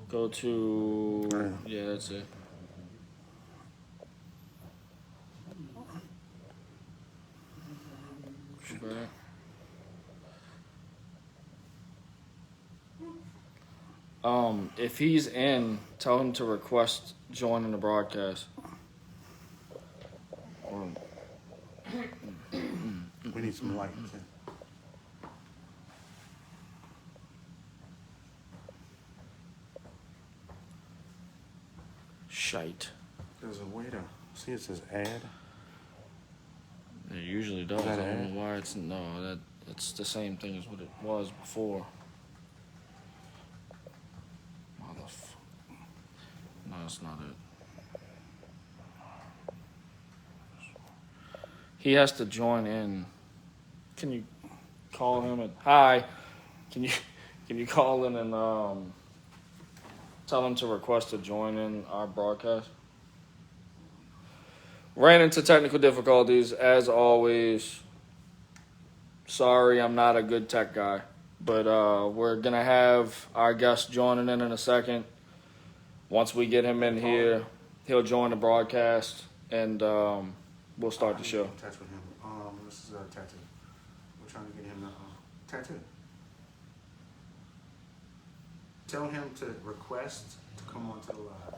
Go to, yeah, that's it. Back. If he's in, tell him to request joining the broadcast. We need some light. Shite. There's a way to see it says add. It usually does. Is that I don't it? know why it's it's the same thing as what it was before. No, that's not it. He has to join in. Can you call him and hi? Can you call in and tell him to request to join in our broadcast? Ran into technical difficulties as always. Sorry, I'm not a good tech guy, but we're gonna have our guest joining in a second. Once we get him in here, he'll join the broadcast and we'll start the show. In touch with him. This is a tattoo. We're trying to get him a tattoo. Tell him to request to come on to the live.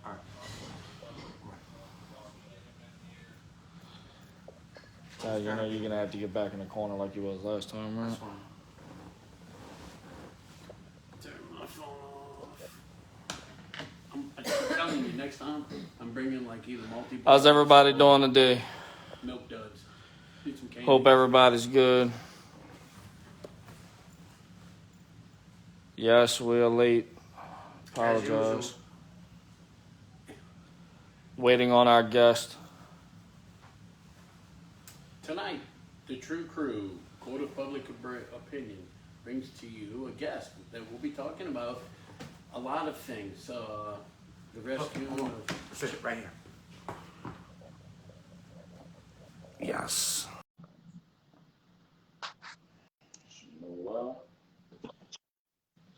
All right. You know you're gonna have to get back in the corner like you was last time, right? That's fine. Turn my phone off. I'm telling you, next time I'm bringing like either multi. How's everybody doing today? Milk duds. Need some candy. Hope everybody's good. Yes, we are late. Apologize. Waiting on our guest. Tonight, the True Crew, Court of Public Opinion, brings to you a guest that will be talking about a lot of things. The rescue of... Sit right here. Yes.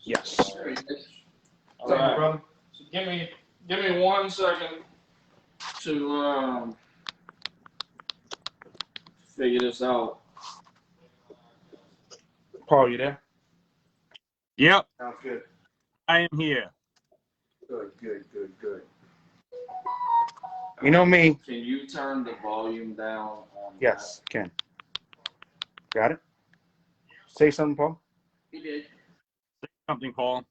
Yes. All right, brother. So give me 1 second to figure this out. Paul, you there? Yep, Sounds good. I am here. Good. You know me. Can you turn the volume down on Yes, can. Got it? Say something, Paul. He did. Something, Paul.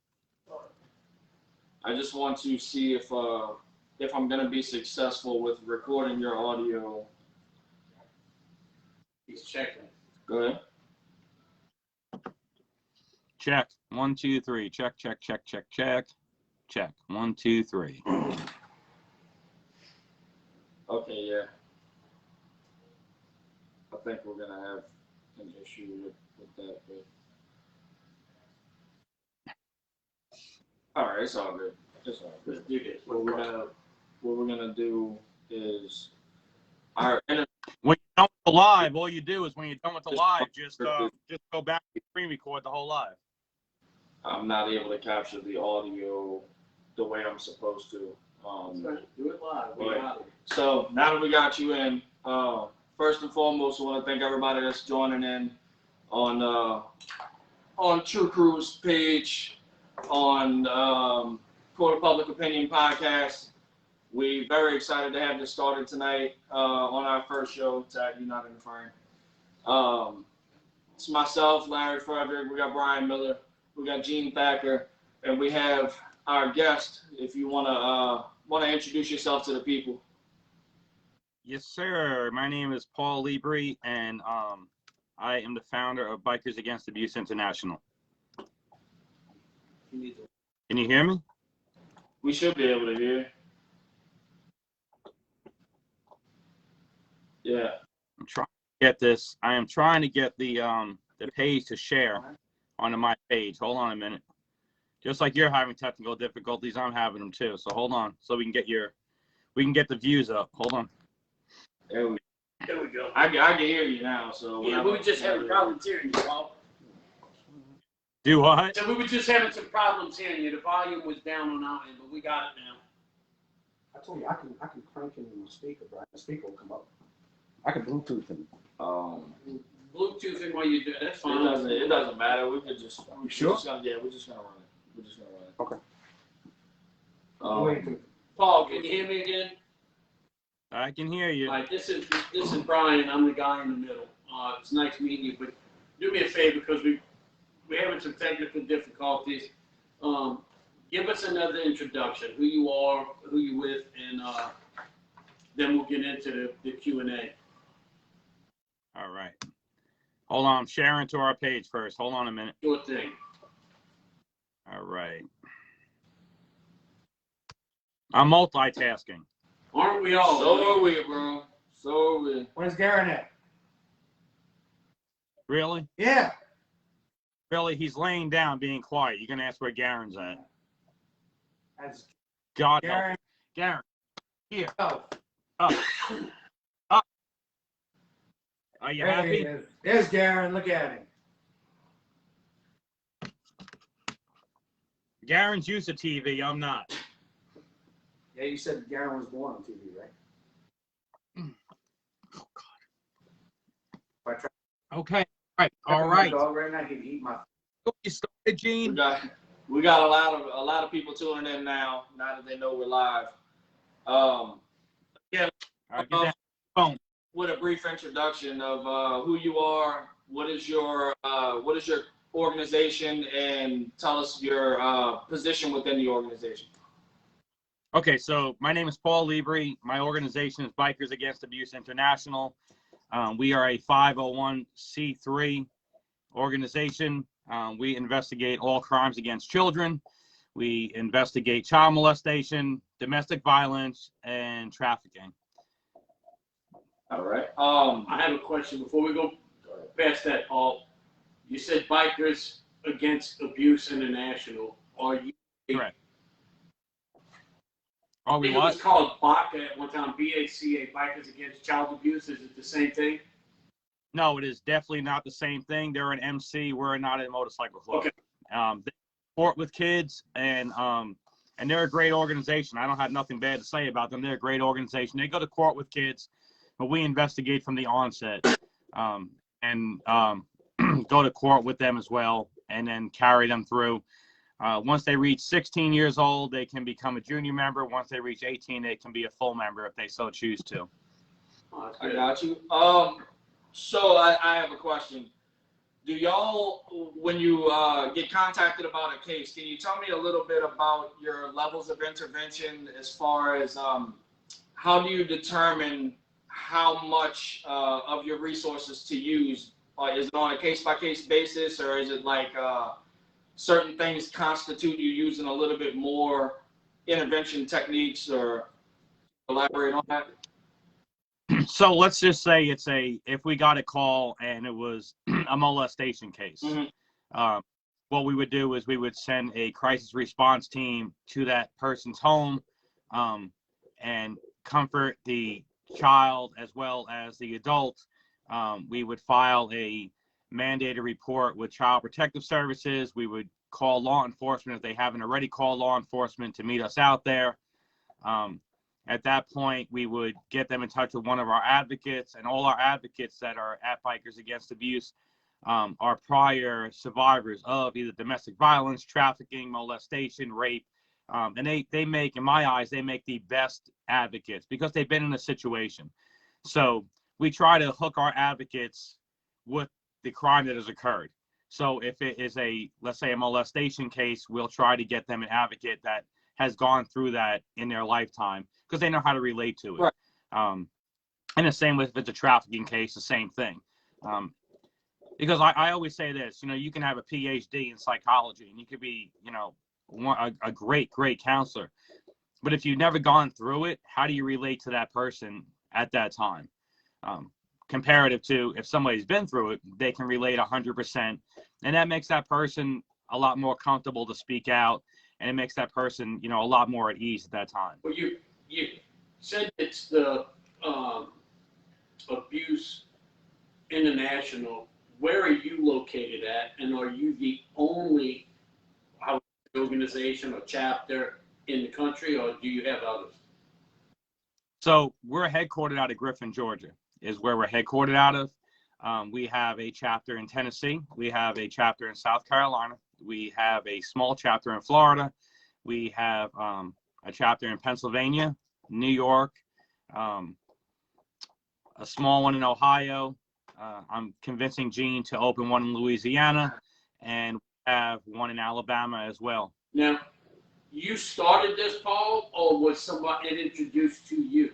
I just want to see if I'm gonna be successful with recording your audio. He's checking. Go ahead. Check. 1, 2, 3. Check. Check. 1, 2, 3. Okay, yeah. I think we're gonna have an issue with that, but all right, it's all good. It's all good. Let's do this. What we're gonna do is our When you're done with the live, all you do is when you're done with the live, just go back and screen record the whole live. I'm not able to capture the audio the way I'm supposed to. Do it live. We got it. So now that we got you in, first and foremost, I want to thank everybody that's joining in on True Crew's page, on Court of Public Opinion podcast. We're very excited to have this started tonight on our first show. Tag, you not in the frame. It's myself, Larry Frederick. We got Brian Miller. We got Gene Thacker, and we have our guest. If you wanna introduce yourself to the people. Yes, sir. My name is Paul Libri, and I am the founder of Bikers Against Abuse International. Can you hear me? We should be able to hear. Yeah. I'm trying to get this. I am trying to get the page to share onto my page. Hold on a minute. Just like you're having technical difficulties, I'm having them too. So hold on, so we can get the views up. Hold on. There we go. go. I can hear you now. So Yeah, we were just having problems hearing you, Paul. Do what? So we were just having some problems hearing you. The volume was down on our end, but we got it now. I told you I can crank in the speaker, Brian. The speaker will come up. I can Bluetooth him. Bluetoothing while you do it. That's fine. It doesn't matter. We could just. You sure? We're just gonna run it. We're just gonna run it. Okay. Paul, can you hear me again? I can hear you. All right, this is Brian. I'm the guy in the middle. It's nice meeting you, but do me a favor because we're having some technical difficulties. Give us another introduction, who you are, who you with, and then we'll get into the Q&A. All right. Hold on. I'm sharing to our page first. Hold on a minute. Sure thing. All right. I'm multitasking. Aren't we all? So are we, bro. So are we. Where's Garen at? Really? Yeah. Really? He's laying down, being quiet. You're going to ask where Garen's at. That's God help Garen. him. Garen. Here. Oh. Up. Up. Are you There he happy? is. There's Garen. Look at him. Garen's used to TV. I'm not. Yeah, you said Garen was born on TV, right? Oh, If I try Okay. All right. All my right. dog right now, he'd eat my. You started, Gene? We got a lot of people tuning in now. Now that they know we're live. Yeah. All right, get that phone. With a brief introduction of who you are, what is your organization, and tell us your position within the organization. Okay, so my name is Paul Libri. My organization is Bikers Against Abuse International. We are a 501c3 organization. We investigate all crimes against children. We investigate child molestation, domestic violence, and trafficking. All right. I have a question before we go past that, Paul. You said Bikers Against Abuse International. Are you? Correct. Are I we think it was what? called BACA at one time, BACA, Bikers Against Child Abuse. Is it the same thing? No, it is definitely not the same thing. They're an MC. We're not a motorcycle club. Okay. They support with kids, and they're a great organization. I don't have nothing bad to say about them. They're a great organization. They go to court with kids, but we investigate from the onset, and go to court with them as well, and then carry them through. Once they reach 16 years old, they can become a junior member. Once they reach 18, they can be a full member if they so choose to. Oh, that's I good. got you. So I have a question. Do y'all, when you get contacted about a case, can you tell me a little bit about your levels of intervention as far as how do you determine how much of your resources to use? Is it on a case-by-case basis, or is it like certain things constitute you using a little bit more intervention techniques, or elaborate on that? So let's just say if we got a call and it was a molestation case, Mm-hmm. What we would do is we would send a crisis response team to that person's home, and comfort the child as well as the adult. We would file a mandated report with Child Protective Services. We would call law enforcement if they haven't already called law enforcement to meet us out there. At that point, we would get them in touch with one of our advocates, and all our advocates that are at Bikers Against Abuse are prior survivors of either domestic violence, trafficking, molestation, rape. And they make, in my eyes, they make the best advocates because they've been in a situation. So we try to hook our advocates with the crime that has occurred. So if it is let's say a molestation case, we'll try to get them an advocate that has gone through that in their lifetime because they know how to relate to it. Right. And the same with if it's a trafficking case, the same thing. Because I always say this, you can have a PhD in psychology and you could be, a great counselor. But if you've never gone through it, how do you relate to that person at that time? Comparative to if somebody's been through it, they can relate 100%. And that makes that person a lot more comfortable to speak out. And it makes that person, a lot more at ease at that time. Well, you said it's the abuse international, where are you located at, and are you the only organization or chapter in the country, or do you have others? So we're headquartered out of Griffin, Georgia, is where we're headquartered out of. We have a chapter in Tennessee. We have a chapter in South Carolina. We have a small chapter in Florida. We have a chapter in Pennsylvania, New York, a small one in Ohio. I'm convincing Gene to open one in Louisiana, and we have one in Alabama as well. Now, you started this, Paul, or was somebody introduced to you?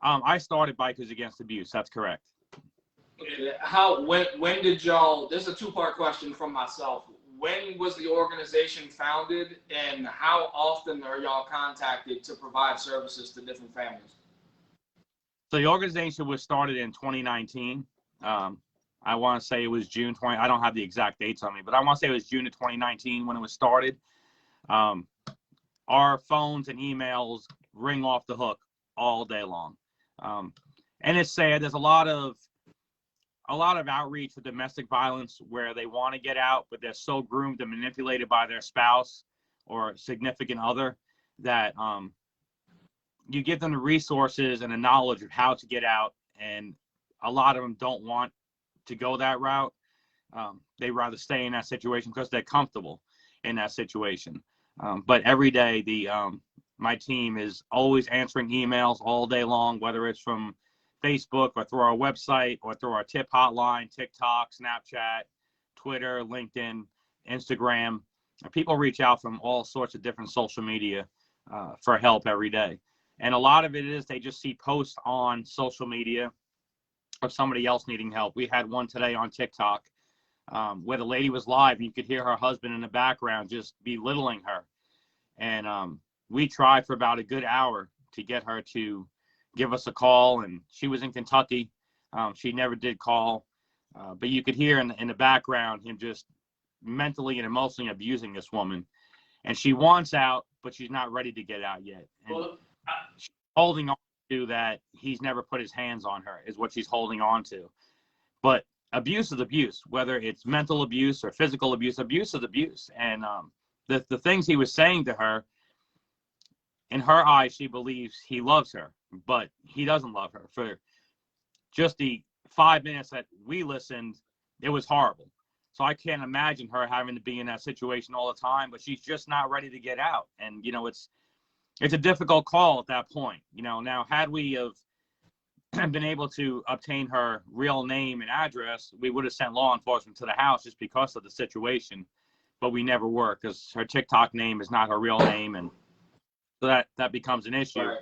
I started Bikers Against Abuse. That's correct. When did y'all, this is a two-part question from myself. When was the organization founded, and how often are y'all contacted to provide services to different families? So the organization was started in 2019. I want to say it was June 20. I don't have the exact dates on me, but I want to say it was June of 2019 when it was started. Our phones and emails ring off the hook all day long. And it's sad. There's a lot of outreach for domestic violence where they want to get out, but they're so groomed and manipulated by their spouse or significant other that you give them the resources and the knowledge of how to get out, and a lot of them don't want to go that route. They rather stay in that situation because they're comfortable in that situation. But every day, my team is always answering emails all day long, whether it's from Facebook or through our website or through our tip hotline, TikTok, Snapchat, Twitter, LinkedIn, Instagram. People reach out from all sorts of different social media for help every day. And a lot of it is they just see posts on social media of somebody else needing help. We had one today on TikTok where the lady was live and you could hear her husband in the background just belittling her. And we tried for about a good hour to get her to give us a call, and she was in Kentucky. She never did call, but you could hear in the background him just mentally and emotionally abusing this woman. And she wants out, but she's not ready to get out yet. And she's holding on to that he's never put his hands on her is what she's holding on to. But abuse is abuse, whether it's mental abuse or physical abuse. Abuse is abuse. And the things he was saying to her, in her eyes, she believes he loves her, but he doesn't love her. For just the 5 minutes that we listened, it was horrible. So I can't imagine her having to be in that situation all the time, but she's just not ready to get out. And, it's a difficult call at that point. Now, had we have been able to obtain her real name and address, we would have sent law enforcement to the house just because of the situation, but we never were because her TikTok name is not her real name. And so that becomes an issue. Right.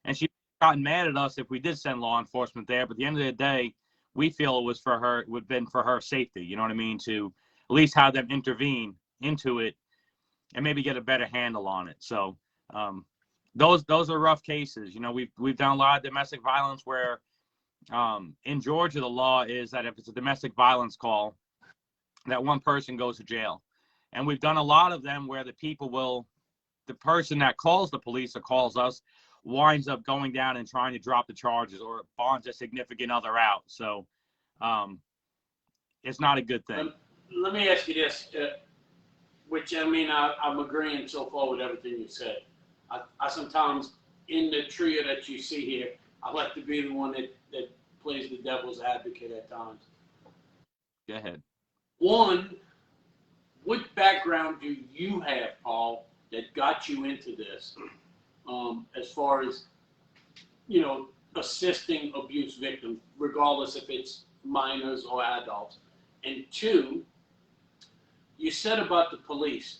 And she gotten mad at us if we did send law enforcement there. But at the end of the day, we feel it was for her, it would have been for her safety, you know what I mean? To at least have them intervene into it and maybe get a better handle on it. So those are rough cases. We've done a lot of domestic violence where in Georgia, the law is that if it's a domestic violence call, that one person goes to jail. And we've done a lot of them where the person that calls the police or calls us winds up going down and trying to drop the charges or bonds a significant other out. So it's not a good thing. Let me ask you this, which I'm agreeing so far with everything you said. I sometimes, in the trio that you see here, I like to be the one that plays the devil's advocate at times. Go ahead. One, what background do you have, Paul, that got you into this, as far as, assisting abuse victims, regardless if it's minors or adults? And two, you said about the police.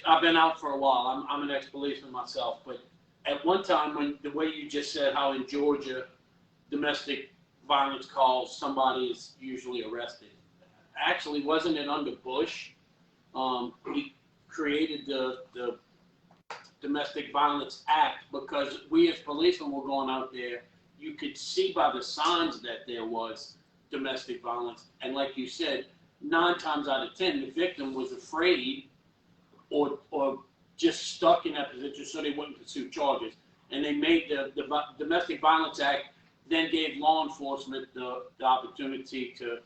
I've been out for a while. I'm an ex-policeman myself, but at one time, when the way you just said how in Georgia, domestic violence calls, somebody is usually arrested. Actually, wasn't it under Bush? He created the Domestic Violence Act because we as policemen were going out there. You could see by the signs that there was domestic violence. And like you said, 9 times out of 10, the victim was afraid or just stuck in that position so they wouldn't pursue charges. and they made the Domestic Violence Act, then gave law enforcement the opportunity to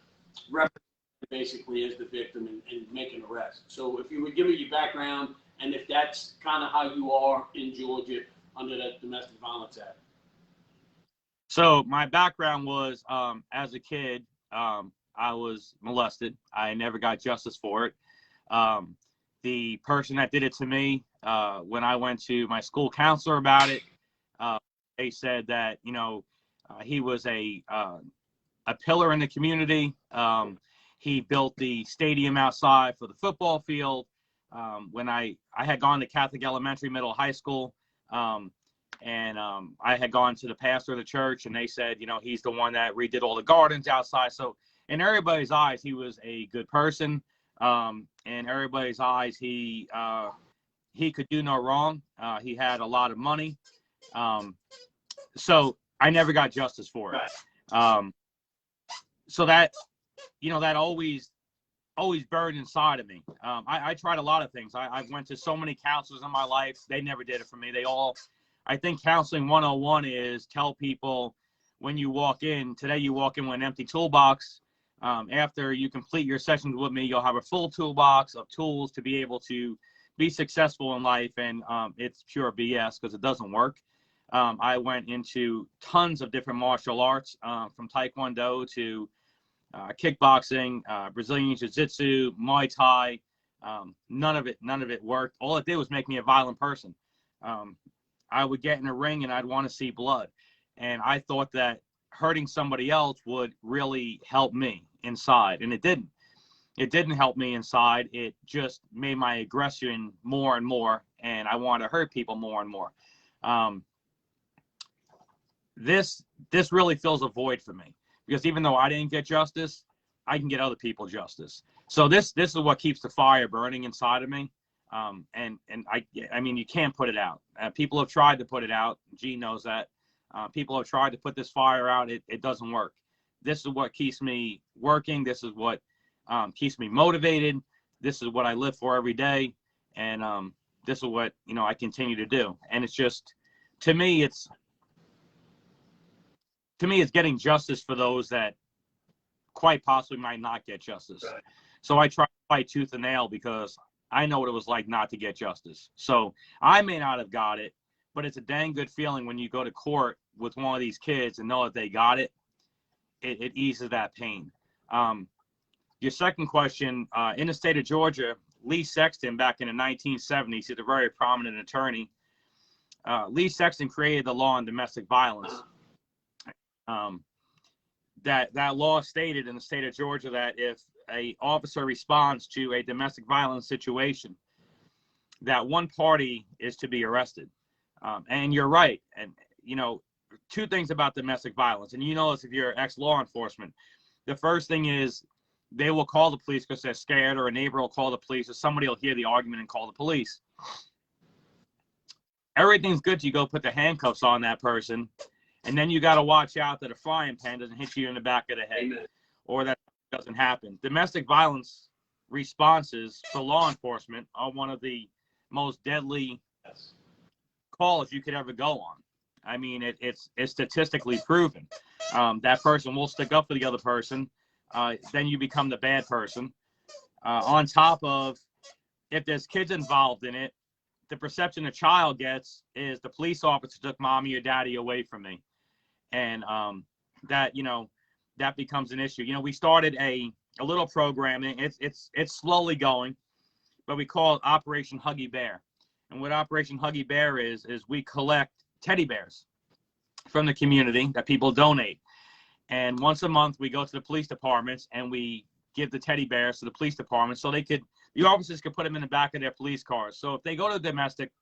represent basically as the victim and make an arrest. So if you would give me your background, and if that's kind of how you are in Georgia under that Domestic Violence Act. So my background was, as a kid, I was molested. I never got justice for it. The person that did it to me, when I went to my school counselor about it, they said that, he was a pillar in the community. He built the stadium outside for the football field. When I had gone to Catholic elementary, middle, high school, and I had gone to the pastor of the church, and they said, he's the one that redid all the gardens outside. So in everybody's eyes, he was a good person. In everybody's eyes, he could do no wrong. He had a lot of money. So I never got justice for it. So that, that always burned inside of me. I tried a lot of things. I went to so many counselors in my life. They never did it for me. I think counseling 101 is tell people when you walk in, today you walk in with an empty toolbox. After you complete your sessions with me, you'll have a full toolbox of tools to be able to be successful in life. And it's pure BS because it doesn't work. I went into tons of different martial arts, from Taekwondo to kickboxing, Brazilian Jiu-Jitsu, Muay Thai. None of it worked. All it did was make me a violent person. I would get in a ring and I'd want to see blood. And I thought that hurting somebody else would really help me inside. And it didn't. It didn't help me inside. It just made my aggression more and more. And I wanted to hurt people more and more. This really fills a void for me. Because even though I didn't get justice, I can get other people justice. So this is what keeps the fire burning inside of me. And I mean, you can't put it out. People have tried to put it out. Gene knows that. People have tried to put this fire out. It doesn't work. This is what keeps me working. This is what keeps me motivated. This is what I live for every day. And this is what, I continue to do. And it's just, to me, it's getting justice for those that quite possibly might not get justice. Right. So I try to fight tooth and nail because I know what it was like not to get justice. So I may not have got it, but it's a dang good feeling when you go to court with one of these kids and know that they got it. It eases that pain. Your second question, in the state of Georgia, Lee Sexton, back in the 1970s, he's a very prominent attorney. Lee Sexton created the law on domestic violence. That law stated in the state of Georgia that if a officer responds to a domestic violence situation, that one party is to be arrested. And you're right. And, two things about domestic violence, and this if you're ex-law enforcement. The first thing is they will call the police because they're scared, or a neighbor will call the police, or somebody will hear the argument and call the police. Everything's good till you go put the handcuffs on that person, and then you got to watch out that a frying pan doesn't hit you in the back of the head. Amen. Or that doesn't happen. Domestic violence responses for law enforcement are one of the most deadly calls you could ever go on. I mean, it's statistically proven. That person will stick up for the other person. Then you become the bad person. On top of, if there's kids involved in it, the perception a child gets is the police officer took mommy or daddy away from me. And that becomes an issue. We started a little program. It's slowly going, but we call it Operation Huggy Bear. And what Operation Huggy Bear is we collect teddy bears from the community that people donate. And once a month, we go to the police departments and we give the teddy bears to the police department so the officers could put them in the back of their police cars. So if they go to domestic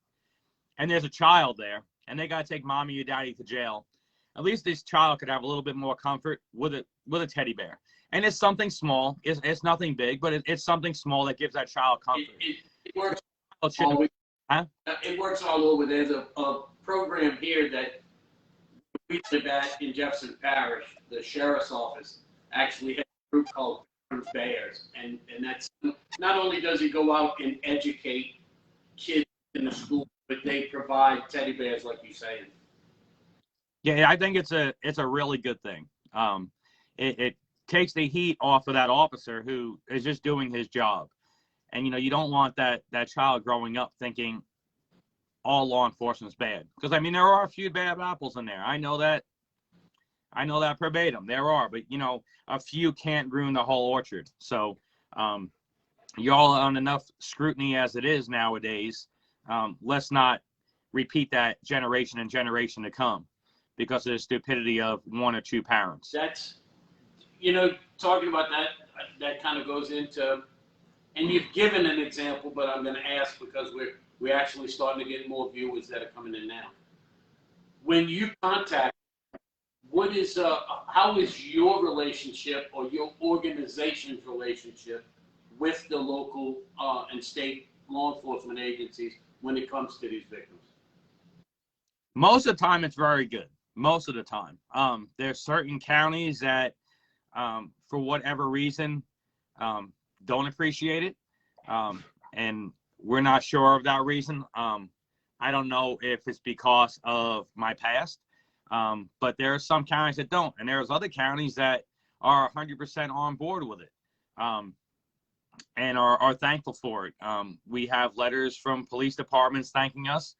and there's a child there and they got to take mommy or daddy to jail, at least this child could have a little bit more comfort with a teddy bear. And it's something small. It's nothing big, but it's something small that gives that child comfort. It works all over. Huh? It works all over. There's a program here that we did that in Jefferson Parish. The sheriff's office actually has a group called Bears. And that's not only does he go out and educate kids in the school but they provide teddy bears, like you say. Yeah, I think it's a really good thing. It takes the heat off of that officer who is just doing his job. And, you don't want that child growing up thinking all law enforcement's bad. Because, I mean, there are a few bad apples in there. I know that verbatim. There are. But, a few can't ruin the whole orchard. So y'all on enough scrutiny as it is nowadays. Let's not repeat that generation and generation to come because of the stupidity of one or two parents. That's, talking about that kind of goes into, and you've given an example, but I'm going to ask because we're actually starting to get more viewers that are coming in now. When you contact, how is your relationship or your organization's relationship with the local and state law enforcement agencies when it comes to these victims? Most of the time, it's very good. Most of the time. There's certain counties that, for whatever reason, don't appreciate it. And we're not sure of that reason. I don't know if it's because of my past, but there are some counties that don't. And there's other counties that are 100% on board with it and are thankful for it. We have letters from police departments thanking us.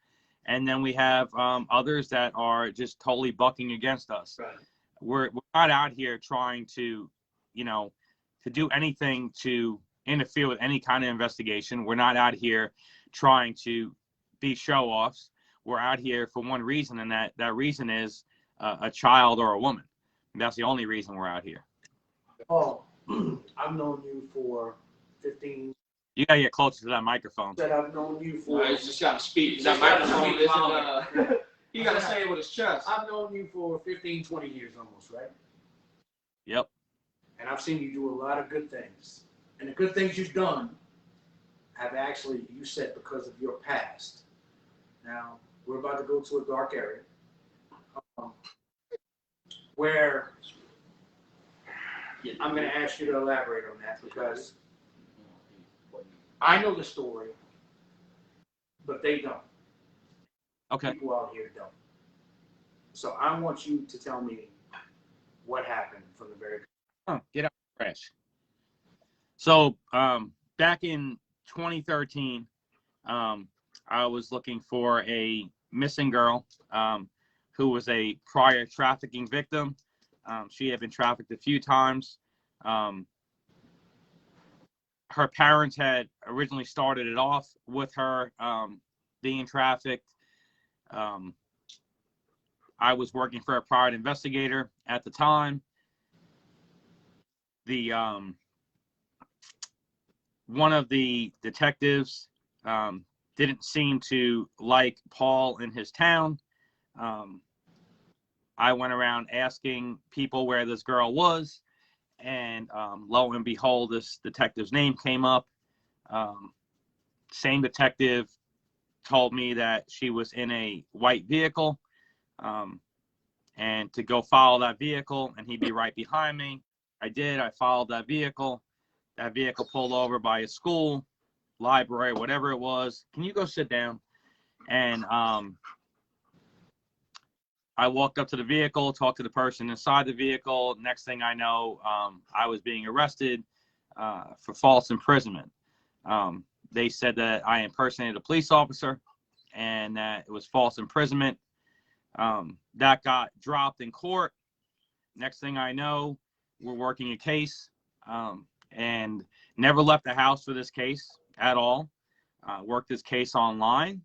And then we have others that are just totally bucking against us. Right. We're not out here trying to, to do anything to interfere with any kind of investigation. We're not out here trying to be show-offs. We're out here for one reason, and that reason is a child or a woman. And that's the only reason we're out here. Oh, I've known you for 15. You gotta get closer to that microphone. Said I've known you for. He's just gotta speak. Just That gotta microphone speak isn't. He gotta say it with his chest. I've known you for 15, 20 years almost, right? Yep. And I've seen you do a lot of good things. And the good things you've done have actually, you said, because of your past. Now, we're about to go to a dark area where I'm going to ask you to elaborate on that because I know the story, but they don't. Okay. People out here don't. So I want you to tell me what happened from the very beginning. Get out of the trash. So back in 2013, I was looking for a missing girl who was a prior trafficking victim. She had been trafficked a few times. Her parents had originally started it off with her being trafficked. I was working for a private investigator at the time. The one of the detectives didn't seem to like Paul in his town. I went around asking people where this girl was, and lo and behold, this detective's name came up. Same detective told me that she was in a white vehicle, and to go follow that vehicle, and he'd be right behind me. I did. I followed that vehicle. That vehicle pulled over by a school, library, whatever it was. Can you go sit down? And I walked up to the vehicle, talked to the person inside the vehicle. Next thing I know, I was being arrested for false imprisonment. They said that I impersonated a police officer and that it was false imprisonment. That got dropped in court. Next thing I know, we're working a case and never left the house for this case at all. Worked this case online.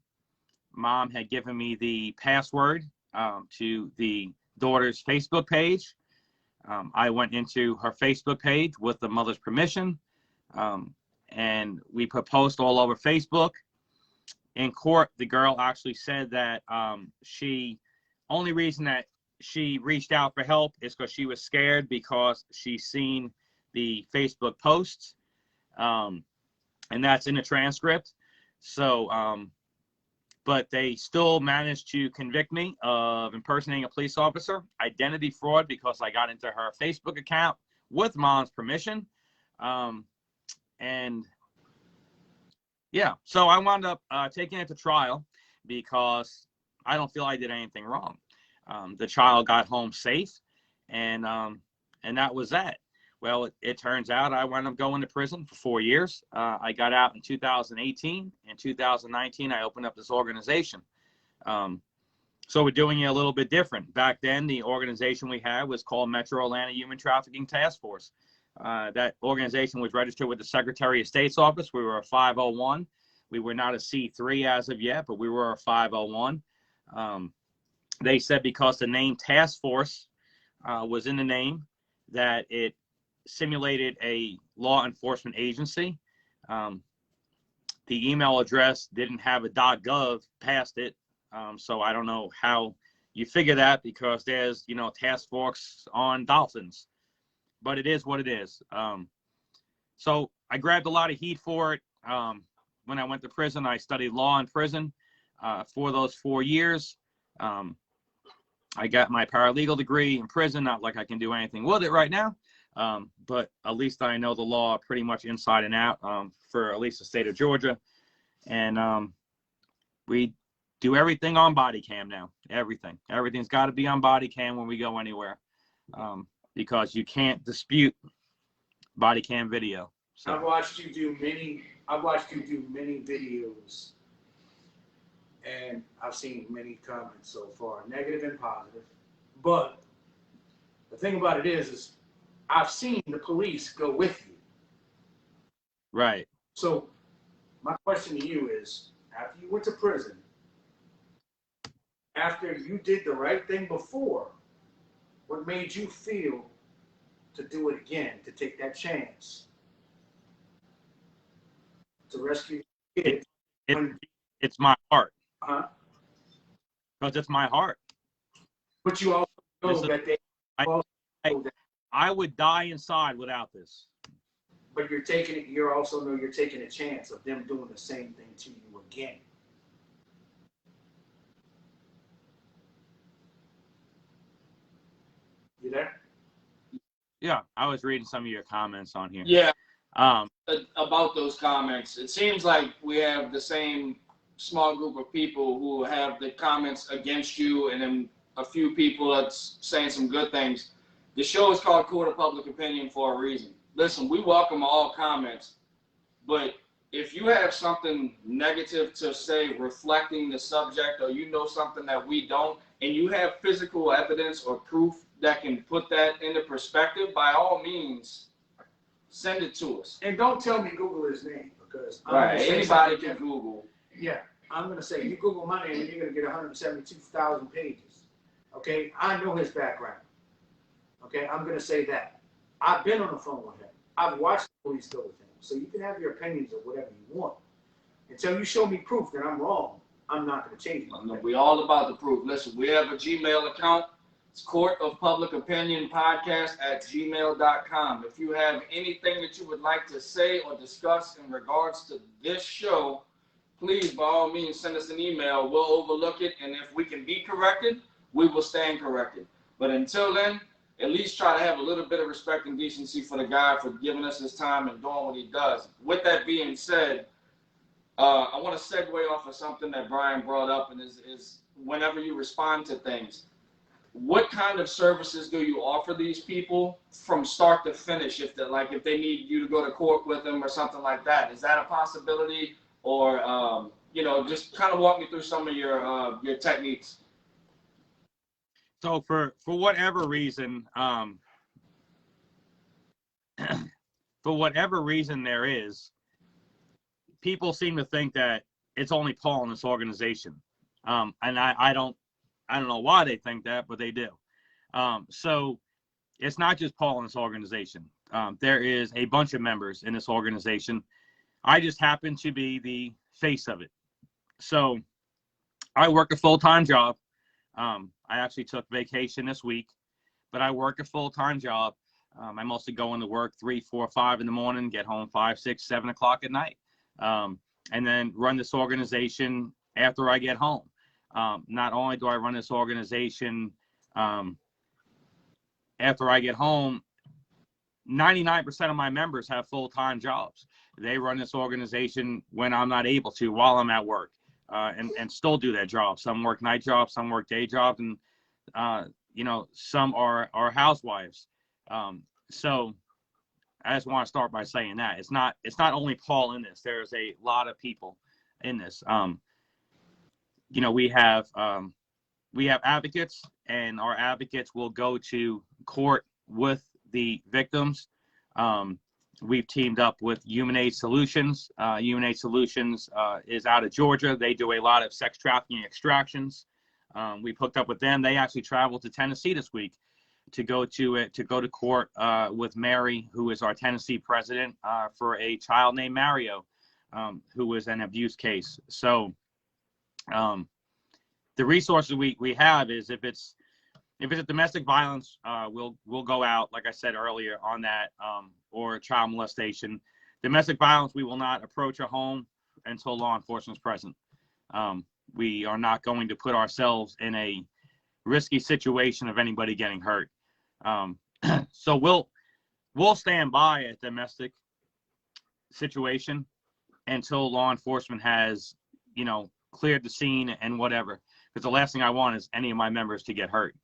Mom had given me the password to the daughter's Facebook page. I went into her Facebook page with the mother's permission, and we put posts all over Facebook. In court, the girl actually said that only reason that she reached out for help is because she was scared because she's seen the Facebook posts, and that's in the transcript. So, but they still managed to convict me of impersonating a police officer, identity fraud because I got into her Facebook account with Mom's permission. And yeah, so I wound up taking it to trial. because I don't feel I did anything wrong. The child got home safe, and that was that. Well, it turns out I wound up going to prison for 4 years. I got out in 2018. In 2019, I opened up this organization. So we're doing it a little bit different. Back then, the organization we had was called Metro Atlanta Human Trafficking Task Force. That organization was registered with the Secretary of State's office. We were a 501. We were not a C3 as of yet, but we were a 501. They said because the name task force was in the name, that it simulated a law enforcement agency. The email address didn't have a .gov past it. So I don't know how you figure that, because there's, task force on dolphins, but it is what it is. So I grabbed a lot of heat for it. When I went to prison, I studied law in prison for those 4 years. I got my paralegal degree in prison, not like I can do anything with it right now, but at least I know the law pretty much inside and out for at least the state of Georgia. And we do everything on body cam now. Everything's got to be on body cam when we go anywhere, because you can't dispute body cam video. So I've watched you do many videos, and I've seen many comments so far, negative and positive. But the thing about it is I've seen the police go with you. right. So my question to you is, after you went to prison, after you did the right thing before, what made you feel to do it again, to take that chance, to rescue the kid? It's my heart. Uh-huh. Because it's my heart. But you also know that they also know that. I would die inside without this. But you're taking it. You also know you're taking a chance of them doing the same thing to you again. You there? Yeah, I was reading some of your comments on here. Yeah, Um, about those comments. It seems like we have the same small group of people who have the comments against you, and then a few people that's saying some good things. The show is called Court of Public Opinion for a reason. Listen, we welcome all comments, but if you have something negative to say reflecting the subject, or you know something that we don't, and you have physical evidence or proof that can put that into perspective, by all means, send it to us. And don't tell me Google his name, because Anybody can Google. Yeah, I'm gonna say you Google my name and you're gonna get 172,000 pages. Okay, I know his background. Okay, I'm gonna say that. I've been on the phone with him. I've watched the police go with him. So you can have your opinions of whatever you want. Until you show me proof that I'm wrong, I'm not gonna change my opinion. We all about the proof. Listen, we have a Gmail account. It's Court of Public Opinion Podcast at gmail.com. If you have anything that you would like to say or discuss in regards to this show, please, by all means, send us an email. We'll overlook it, and if we can be corrected, we will stand corrected. But until then, at least try to have a little bit of respect and decency for the guy for giving us his time and doing what he does. With that being said, I want to segue off of something that Brian brought up, and is whenever you respond to things, what kind of services do you offer these people from start to finish? If they need you to go to court with them or something like that, is that a possibility? Or just kind of walk me through some of your techniques. So for whatever reason, there is, people seem to think that it's only Paul in this organization, and I don't know why they think that, but they do. So it's not just Paul in this organization. There is a bunch of members in this organization. I just happen to be the face of it. So I work a full-time job. I actually took vacation this week, but I work a full-time job. I mostly go into work 3, 4, 5 in the morning, get home 5, 6, 7 o'clock at night, and then run this organization after I get home. Not only do I run this organization after I get home, 99% of my members have full-time jobs. They run this organization when I'm not able to, while I'm at work. and still do their job. Some work night jobs, some work day jobs, and some are housewives. So I just want to start by saying that it's not only Paul in this. There's a lot of people in this. We have advocates, and our advocates will go to court with the victims. We've teamed up with Human Aid Solutions. Human Aid Solutions is out of Georgia. They do a lot of sex trafficking extractions. We've hooked up with them. They actually traveled to Tennessee this week to go to court with Mary, who is our Tennessee president, for a child named Mario, who was an abuse case. So the resources we have is if it's a domestic violence, we'll go out, like I said earlier, on that, or child molestation. Domestic violence, we will not approach a home until law enforcement is present. We are not going to put ourselves in a risky situation of anybody getting hurt. So we'll stand by a domestic situation until law enforcement has, cleared the scene and whatever. Because the last thing I want is any of my members to get hurt.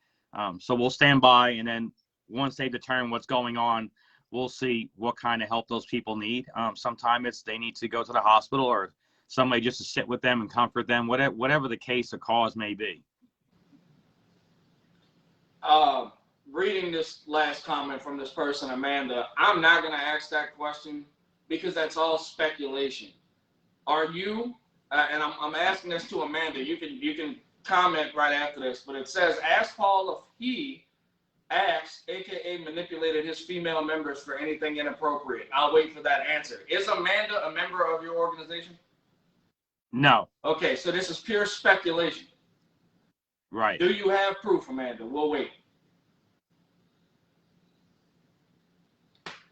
So we'll stand by, and then once they determine what's going on, we'll see what kind of help those people need. Sometimes they need to go to the hospital, or somebody just to sit with them and comfort them, whatever the case or cause may be. Reading this last comment from this person, Amanda, I'm not going to ask that question because that's all speculation. Are you, and I'm asking this to Amanda, you can comment right after this, but it says, ask Paul if he asked, aka manipulated his female members for anything inappropriate. I'll wait for that answer. Is Amanda a member of your organization? No. Okay, so this is pure speculation. Right. Do you have proof, Amanda? We'll wait.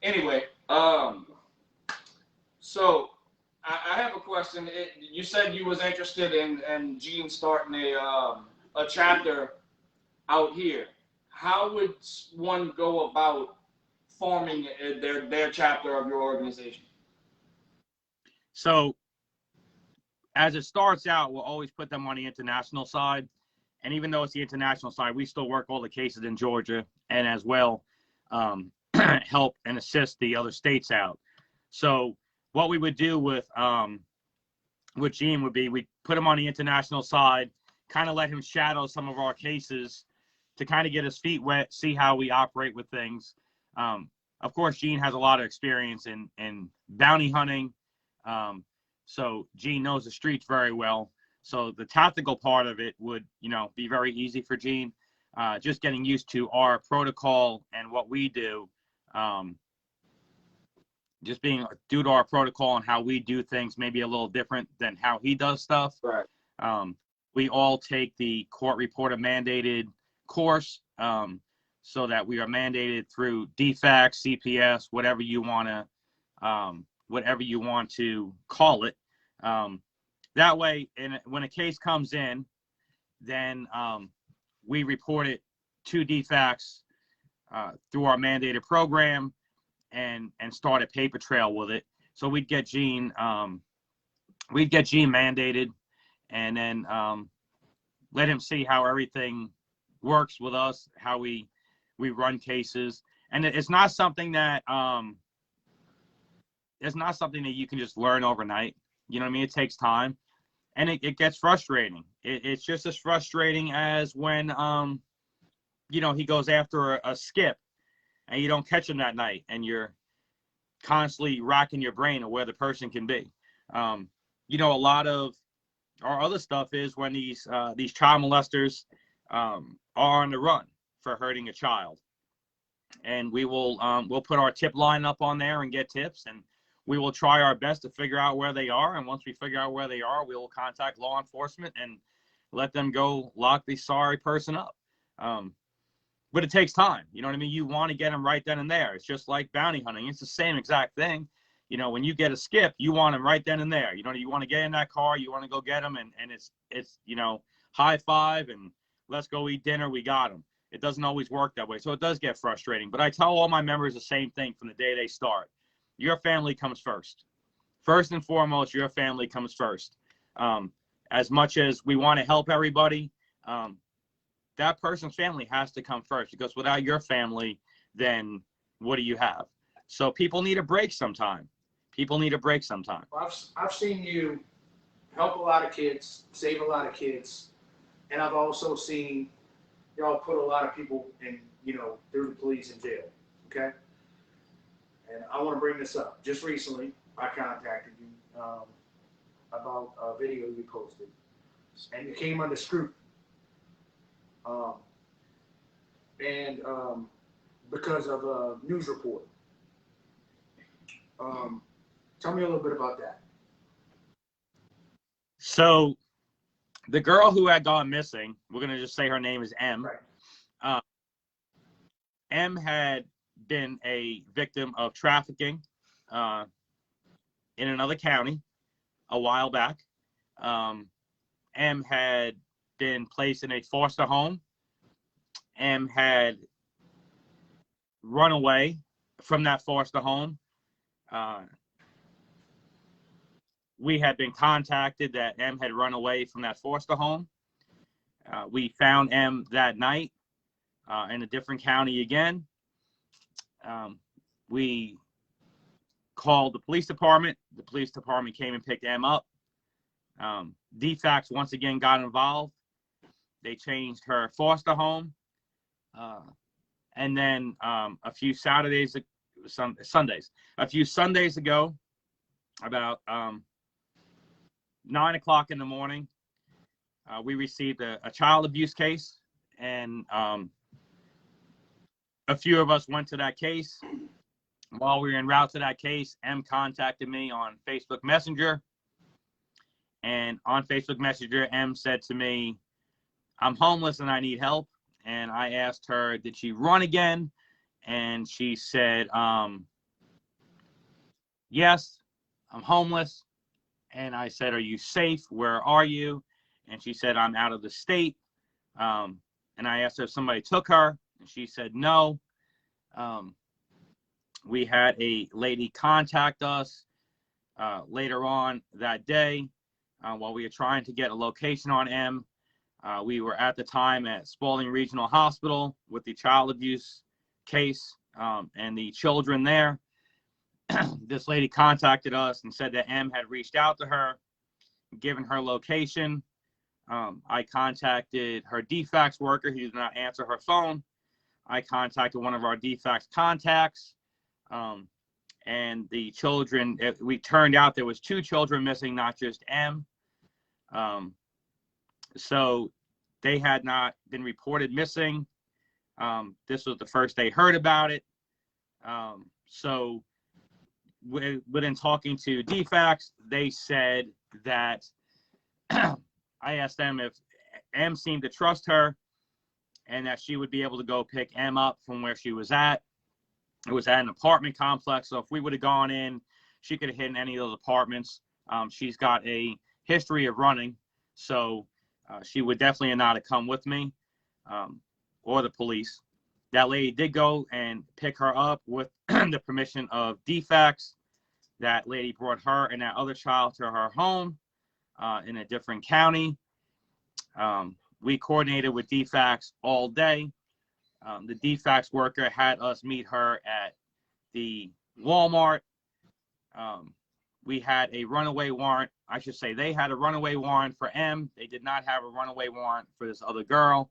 Anyway, so I have a question. You said you was interested in Gene starting a chapter out here. How would one go about forming their chapter of your organization? So as it starts out, we'll always put them on the international side. And even though it's the international side, we still work all the cases in Georgia, and as well help and assist the other states out. So what we would do with Gene would be, we put him on the international side, kind of let him shadow some of our cases to kind of get his feet wet, see how we operate with things. Of course, Gene has a lot of experience in bounty hunting. So Gene knows the streets very well. So the tactical part of it would, be very easy for Gene. Just getting used to our protocol and what we do. Just being due to our protocol and how we do things, maybe a little different than how he does stuff. Right. We all take the court reporter mandated course, so that we are mandated through DFAC, CPS, whatever you want to call it. That way, when a case comes in, then we report it to DFACs through our mandated program, and start a paper trail with it. So we'd get Gene mandated, and then let him see how everything works with us, how we run cases. And it's not something that you can just learn overnight. You know what I mean? It takes time, and it gets frustrating. It's just as frustrating as when he goes after a skip and you don't catch him that night, and you're constantly racking your brain of where the person can be. A lot of our other stuff is when these child molesters are on the run for hurting a child, and we'll put our tip line up on there and get tips, and we will try our best to figure out where they are. And once we figure out where they are, we will contact law enforcement and let them go lock the sorry person up. But it takes time. You know what I mean? You want to get them right then and there. It's just like bounty hunting. It's the same exact thing. When you get a skip, you want them right then and there. You want to get in that car, you want to go get them, and it's high five and let's go eat dinner. We got them. It doesn't always work that way. So it does get frustrating. But I tell all my members the same thing from the day they start. Your family comes first. First and foremost, your family comes first. as much as we want to help everybody, that person's family has to come first, because without your family, then what do you have? So people need a break sometime. People need a break sometime. Well, I've seen you help a lot of kids, save a lot of kids, and I've also seen y'all put a lot of people in, through the police in jail, okay? And I want to bring this up. Just recently, I contacted you about a video you posted, and you came under scrutiny. Because of a news report. Tell me a little bit about that. So the girl who had gone missing, we're going to just say her name is M. Right. M had been a victim of trafficking in another county a while back. M had been placed in a foster home. M had run away from that foster home. We had been contacted that M had run away from that foster home. We found M that night in a different county again. We called the police department. The police department came and picked M up. DFACS once again got involved. They changed her foster home. And then a few Sundays ago, about 9 o'clock in the morning, we received a child abuse case, and a few of us went to that case. While we were en route to that case, M contacted me on Facebook Messenger, and on Facebook Messenger, M said to me, "I'm homeless and I need help." And I asked her, did she run again? And she said, yes, I'm homeless. And I said, are you safe? Where are you? And she said, I'm out of the state. And I asked her if somebody took her, and she said no. We had a lady contact us later on that day while we were trying to get a location on M. We were at the time at Spalding Regional Hospital with the child abuse case and the children there. This lady contacted us and said that M had reached out to her, given her location. I contacted her DFACS worker. He did not answer her phone. I contacted one of our DFACS contacts. And the children, we turned out there was 2 children missing, not just M. So they had not been reported missing. This was the first they heard about it. So within talking to DFACS, they said that I asked them if M seemed to trust her and that she would be able to go pick M up from where she was at. It was at an apartment complex, so if we would have gone in, she could have hit in any of those apartments. She's got a history of running, so she would definitely not have come with me or the police. That lady did go and pick her up with the permission of DFACS. That lady brought her and that other child to her home in a different county. We coordinated with DFACS all day. The DFACS worker had us meet her at the Walmart. We had a runaway warrant. I should say they had a runaway warrant for M. They did not have a runaway warrant for this other girl.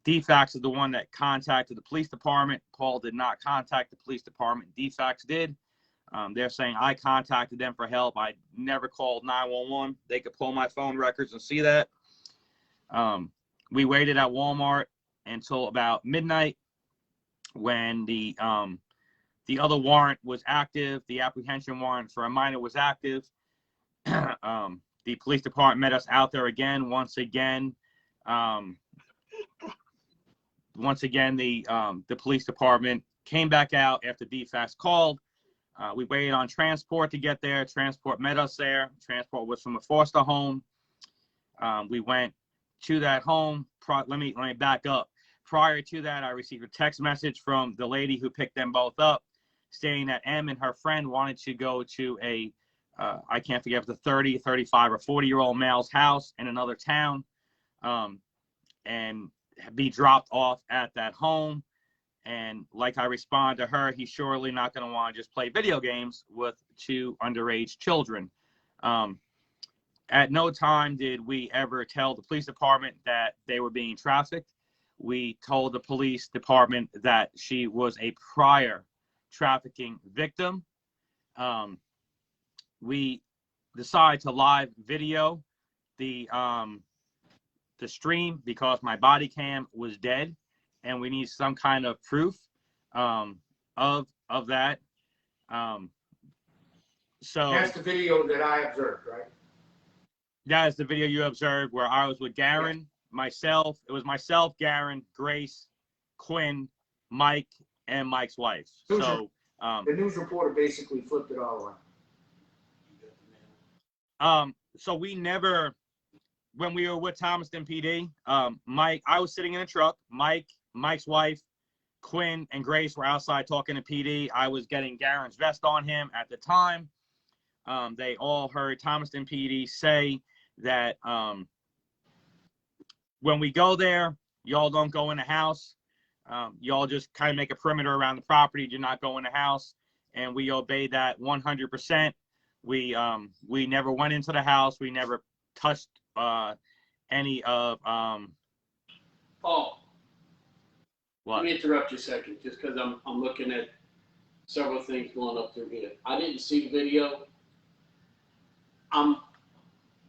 DFACS is the one that contacted the police department. Paul did not contact the police department. DFACS did. They're saying I contacted them for help. I never called 911. They could pull my phone records and see that. We waited at Walmart until about midnight when the other warrant was active. The apprehension warrant for a minor was active. The police department met us out there again. Once again, the police department came back out after DFACS called. We waited on transport to get there. Transport met us there. Transport was from a foster home. We went to that home. Let me back up. Prior to that, I received a text message from the lady who picked them both up, saying that M and her friend wanted to go to a I can't forget if it's a 30, 35, or 40-year-old male's house in another town, and be dropped off at that home. And like I respond to her, he's surely not going to want to just play video games with 2 underage children. At no time did we ever tell the police department that they were being trafficked. We told the police department that she was a prior trafficking victim. We decided to live video the stream because my body cam was dead, and we need some kind of proof of that. So That's the video that I observed, right? that is the video you observed where I was with Garen, myself. It was myself, Garen, Grace, Quinn, Mike, and Mike's wife. So the news reporter basically flipped it all around. So we never, when we were with Thomaston PD, Mike, I was sitting in a truck. Mike's wife, Quinn, and Grace were outside talking to PD. I was getting Garen's vest on him at the time. They all heard Thomaston PD say that when we go there, y'all don't go in the house. Y'all just kind of make a perimeter around the property. Do not go in the house. And we obeyed that 100%. We never went into the house. We never touched any of Paul, what? let me interrupt you a second, just because I'm looking at several things going up through here. I didn't see the video. I'm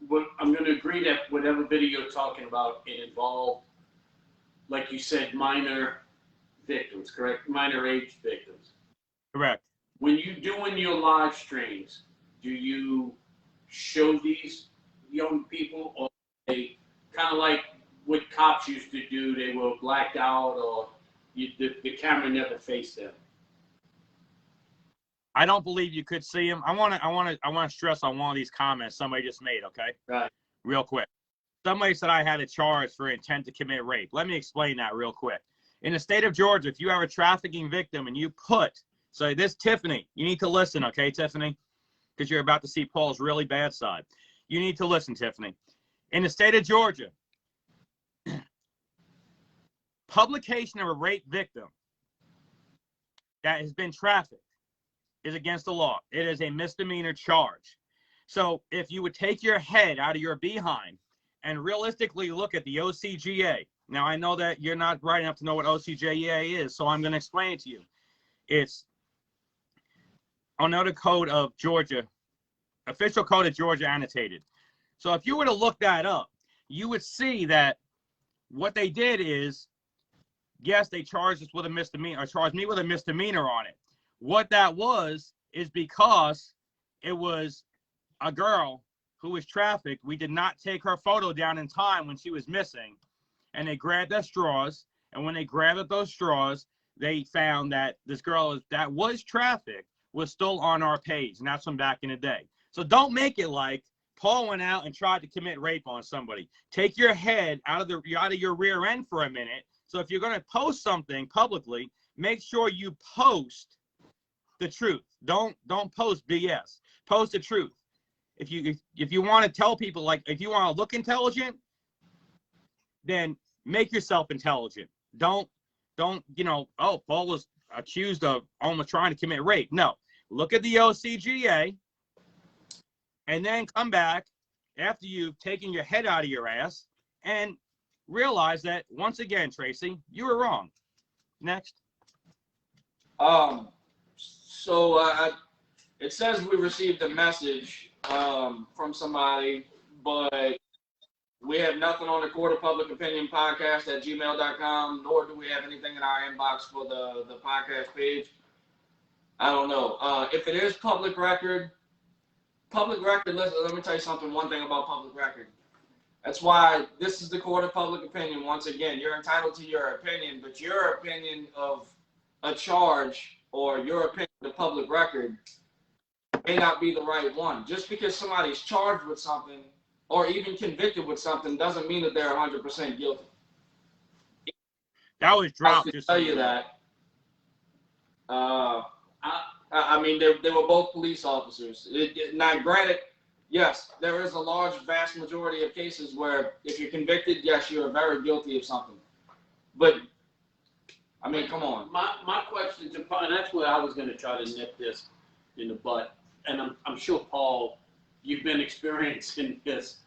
going to agree that whatever video you're talking about, it involved, like you said, minor victims, correct? Minor age victims. Correct. When you doing your live streams, do you show these young people, or they kind of like what cops used to do? They were blacked out, or the camera never faced them? I don't believe you could see him. I want to stress on one of these comments somebody just made, okay? Right. Real quick. Somebody said I had a charge for intent to commit rape. Let me explain that real quick. In the state of Georgia, if you have a trafficking victim and you put, so this, Tiffany, you need to listen, okay, Tiffany? Because you're about to see Paul's really bad side. You need to listen, Tiffany. In the state of Georgia, publication of a rape victim that has been trafficked is against the law. It is a misdemeanor charge. So if you would take your head out of your behind and realistically look at the OCGA. Now, I know that you're not bright enough to know what OCGA is, so I'm going to explain it to you. It's another code of Georgia, official code of Georgia annotated. So if you were to look that up, you would see that what they did is, yes, they charged us with a misdemeanor, or charged me with a misdemeanor on it. What that was is because it was a girl who was trafficked. We did not take her photo down in time when she was missing. And they grabbed their straws. And when they grabbed at those straws, they found that this girl that was trafficked was still on our page. And that's from back in the day. So don't make it like Paul went out and tried to commit rape on somebody. Take your head out of your rear end for a minute. So if you're going to post something publicly, make sure you post the truth. Don't post BS. Post the truth. If you want to tell people, like, if you want to look intelligent, then make yourself intelligent. Don't oh, Paul was accused of almost trying to commit rape. No, look at the OCGA, and then come back after you've taken your head out of your ass and realize that once again, Tracy, you were wrong. Next. So it says we received a message from somebody, but we have nothing on the Court of Public Opinion podcast at gmail.com, nor do we have anything in our inbox for the podcast page. I don't know. If it is public record, listen, let me tell you something, one thing about public record. That's why this is the Court of Public Opinion. Once again, you're entitled to your opinion, but your opinion of a charge or your opinion of the public record may not be the right one. Just because somebody's charged with something or even convicted with something doesn't mean that they're 100% guilty. That was dropped. I can tell you that. I mean, they were both police officers. Now, granted, yes, there is a large, vast majority of cases where if you're convicted, yes, you're very guilty of something. But, I mean, come on. My question to Paul, and that's where I was going to try to nip this in the butt, and I'm sure, Paul, you've been experiencing this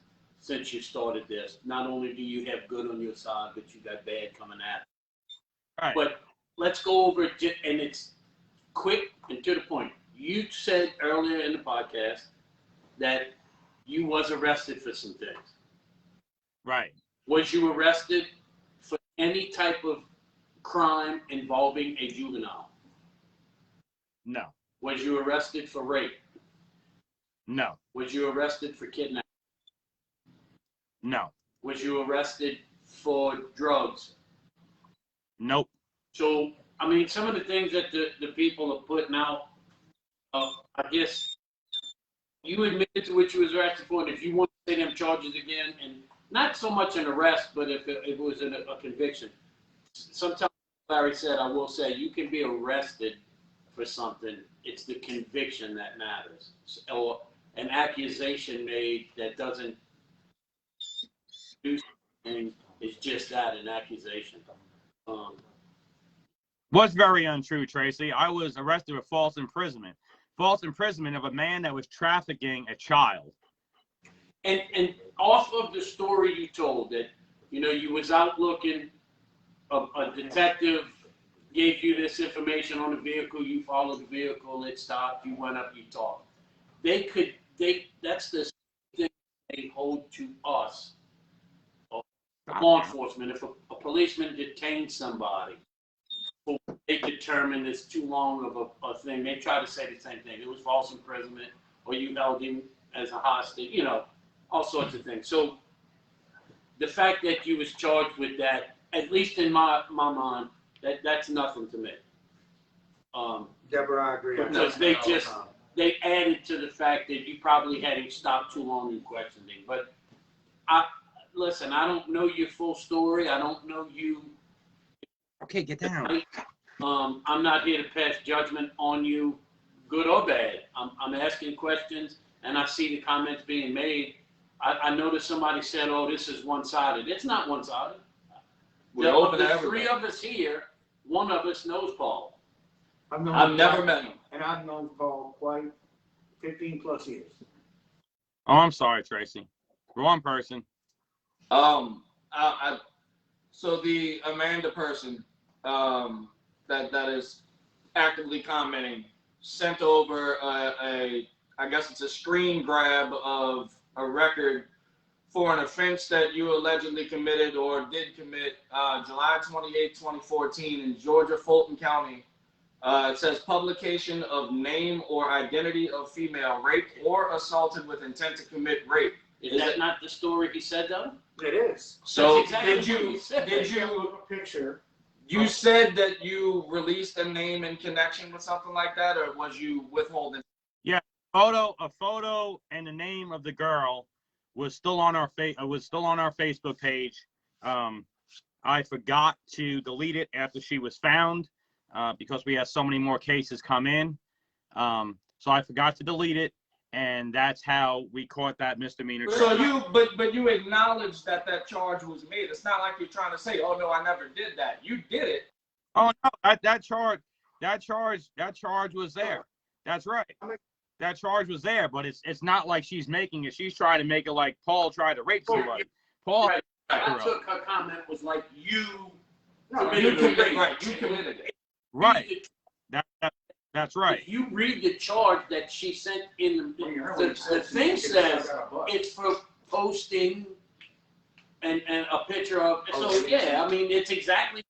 since you started this. Not only do you have good on your side, but you got bad coming at you. Right. But let's go over it, and it's quick and to the point. You said earlier in the podcast that you was arrested for some things. Right. Was you arrested for any type of crime involving a juvenile? No. Was you arrested for rape? No. Was you arrested for kidnapping? No. Was you arrested for drugs? Nope. So, I mean, some of the things that the people are putting out, I guess you admitted to what you was arrested for, and if you want to say them charges again, and not so much an arrest, but if it was a conviction. Sometimes, Larry said, I will say, you can be arrested for something. It's the conviction that matters. Or an accusation made that doesn't do something is just that, an accusation. Was very untrue, Tracy. I was arrested for false imprisonment. False imprisonment of a man that was trafficking a child. And off of the story you told that, you know, you was out looking, a detective gave you this information on the vehicle, you followed the vehicle, it stopped, you went up, you talked. That's the thing they hold to us, law enforcement. If a policeman detains somebody, they determine it's too long of a thing, they try to say the same thing. It was false imprisonment, or you held him as a hostage, you know, all sorts of things. So the fact that you was charged with that, at least in my mind, that's nothing to me. Deborah, I agree. Because they added to the fact that you probably had him stopped too long and questioned him. But listen, I don't know your full story. I don't know you. Okay, get down. I'm not here to pass judgment on you, good or bad. I'm asking questions, and I see the comments being made. I noticed somebody said, "Oh, this is one-sided." It's not one-sided. The three of us here, one of us knows Paul. I've never met him, and I've known Paul quite 15 plus years. Oh, I'm sorry, Tracy. Wrong person. So the Amanda person that is actively commenting sent over I guess it's a screen grab of a record for an offense that you allegedly committed or did commit July 28, 2014 in Georgia, Fulton County. It says publication of name or identity of female raped or assaulted with intent to commit rape. Is that not the story he said, though? It is. So exactly did you picture? You said that you released a name in connection with something like that, or was you withholding? Yeah, a photo and the name of the girl was still on our Facebook page. I forgot to delete it after she was found because we had so many more cases come in. So I forgot to delete it, and that's how we caught that misdemeanor. So but you acknowledged that charge was made. It's not like you're trying to say, "Oh no, I never did that." You did it. Oh no, that charge was there. That's right. That charge was there, but it's not like she's making it. She's trying to make it like Paul tried to rape somebody. Paul. Right. I took her comment was like you. You committed it. Right. That's right. If you read the charge that she sent in, the thing says it's for posting and a picture of. So yeah, I mean it's exactly.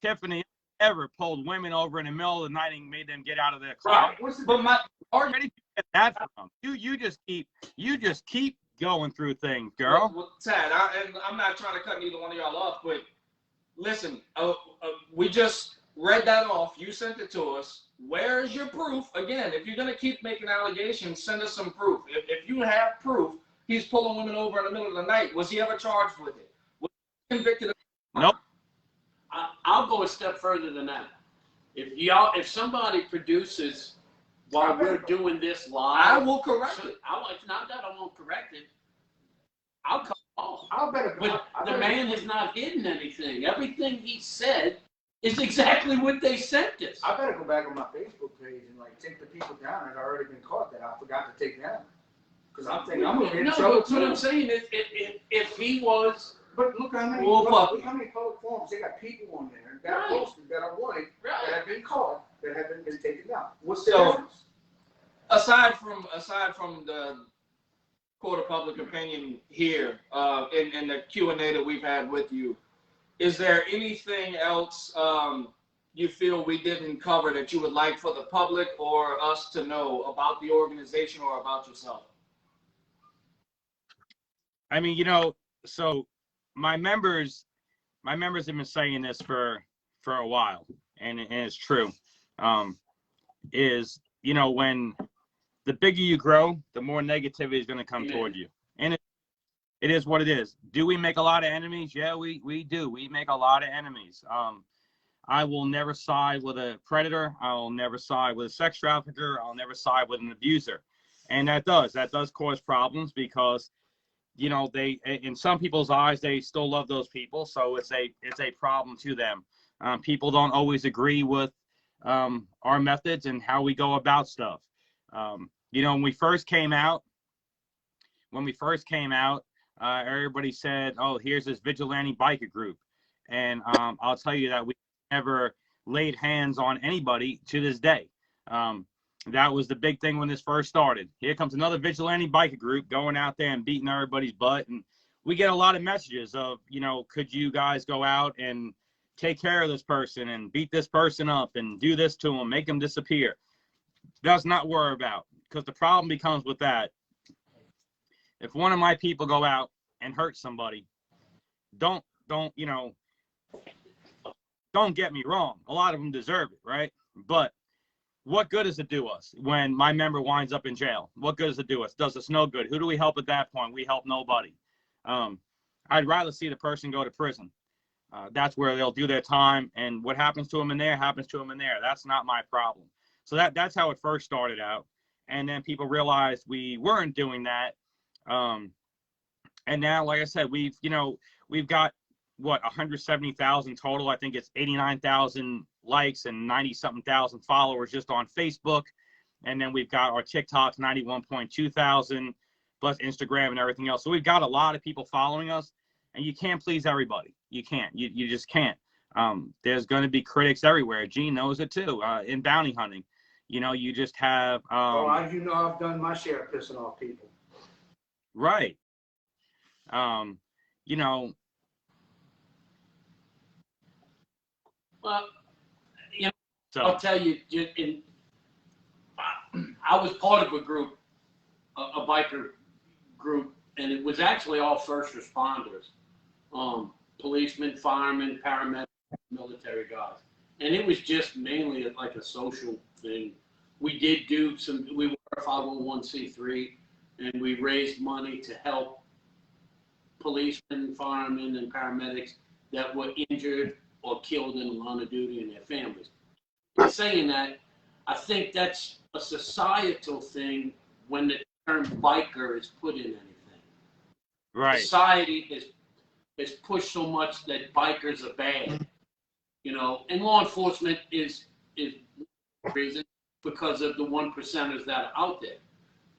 Tiffany ever pulled women over in the middle of the night and made them get out of their car. Right. But where did you get that from? You just keep going through things, girl. Well, Tad, I'm not trying to cut neither one of y'all off, but listen, we just read that off. You sent it to us. Where's your proof? Again, if you're gonna keep making allegations, send us some proof. If you have proof, he's pulling women over in the middle of the night. Was he ever charged with it? Was he convicted of it? Nope. I'll go a step further than that. If somebody produces while we're doing this live, I will correct it. It's not that I won't correct it. I'll cut off. But the man has not hidden anything. Everything he said is exactly what they sent us. I better go back on my Facebook page and like take the people down that have already been caught that I forgot to take down. Because I'm thinking I'm gonna get in trouble too. What I'm saying is, if he was, but look how many public forums they got people on there that are posted that are wanted that have been caught that haven't been taken down. What's the difference? Aside from the court of public opinion here, in the Q&A that we've had with you, is there anything else you feel we didn't cover that you would like for the public or us to know about the organization or about yourself? I mean, so my members have been saying this for a while, and it's true. Is when the bigger you grow, the more negativity is going to come toward you, and it is what it is. Do we make a lot of enemies? Yeah, we do. We make a lot of enemies. I will never side with a predator. I'll never side with a sex trafficker. I'll never side with an abuser, and that does cause problems because they, in some people's eyes, they still love those people, so it's a problem to them. People don't always agree with our methods and how we go about stuff. When we first came out, everybody said, "Oh, here's this vigilante biker group," and I'll tell you that we never laid hands on anybody to this day. That was the big thing when this first started. Here comes another vigilante biker group going out there and beating everybody's butt, and we get a lot of messages of, could you guys go out and take care of this person and beat this person up and do this to them, make them disappear. That's not what we're about, because the problem becomes with that. If one of my people go out and hurt somebody, don't get me wrong. A lot of them deserve it, right? But what good does it do us when my member winds up in jail? What good does it do us? Does us no good. Who do we help at that point? We help nobody. I'd rather see the person go to prison. That's where they'll do their time, and what happens to them in there happens to them in there. That's not my problem. So that's how it first started out, and then people realized we weren't doing that. And now, like I said, we've got 170,000 total. I think it's 89,000 likes and 90-something thousand followers just on Facebook, and then we've got our TikToks, 91.2 thousand, plus Instagram and everything else. So we've got a lot of people following us, and you can't please everybody. You can't. You just can't. There's going to be critics everywhere. Gene knows it too. In bounty hunting, you just have. I've done my share of pissing off people. Right. Well, so I'll tell you, I was part of a group, a biker group, and it was actually all first responders, policemen, firemen, paramedics, military guys. And it was just mainly like a social thing. We did do we were a 501c3, and we raised money to help policemen, firemen, and paramedics that were injured or killed in the line of duty and their families. In saying that, I think that's a societal thing when the term biker is put in anything. Right. Society has pushed so much that bikers are bad, and law enforcement is reason because of the 1%ers that are out there.